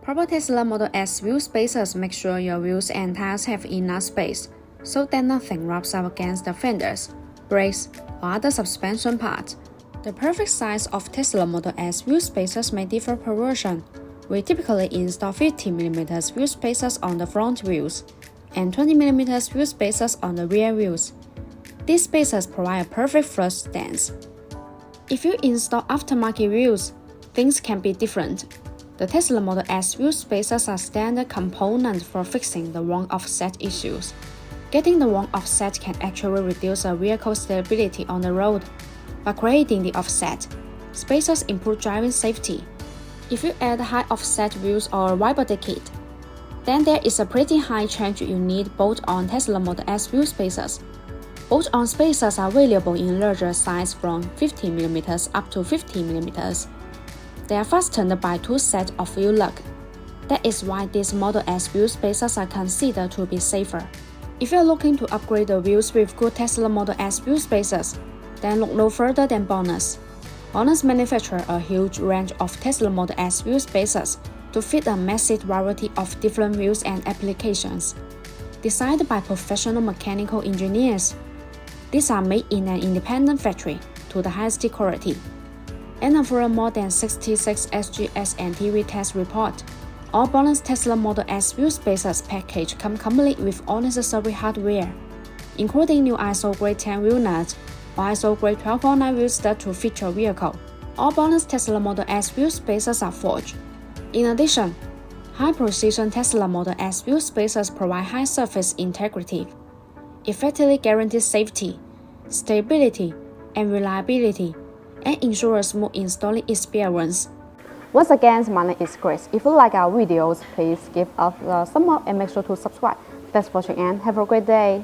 Proper Tesla Model S wheel spacers make sure your wheels and tires have enough space, so that nothing rubs up against the fenders, brakes, or other suspension parts. The perfect size of Tesla Model S wheel spacers may differ per version. We typically install 50mm wheel spacers on the front wheels and 20mm wheel spacers on the rear wheels. These spacers provide a perfect flush stance. If you install aftermarket wheels, things can be different. The Tesla Model S wheel spacers are standard components for fixing the wrong offset issues. Getting the wrong offset can actually reduce a vehicle's stability on the road. By creating the offset, spacers improve driving safety. If you add high offset wheels or a wiper kit, then there is a pretty high chance you need bolt-on Tesla Model S wheel spacers. Bolt-on spacers are available in larger size from 50mm up to 50mm. They are fastened by two sets of wheel lugs. That is why these Model S wheel spacers are considered to be safer. If you are looking to upgrade the wheels with good Tesla Model S wheel spacers, then look no further than BONOSS. BONOSS manufactures a huge range of Tesla Model S wheel spacers to fit a massive variety of different wheels and applications. Designed by professional mechanical engineers, these are made in an independent factory to the highest quality. And after more than 66 SGS and TV test reports, all BONOSS Tesla Model S wheel spacers package come complete with all necessary hardware, including new ISO-grade 10 wheel nuts or ISO-grade 1209 wheel stud to fit your vehicle. All BONOSS Tesla Model S wheel spacers are forged. In addition, high-precision Tesla Model S wheel spacers provide high surface integrity, effectively guarantee safety, stability, and reliability, and ensure a smooth installing experience. Once again, my name is Grace. If you like our videos, please give us a thumbs up and make sure to subscribe. Thanks for watching and have a great day.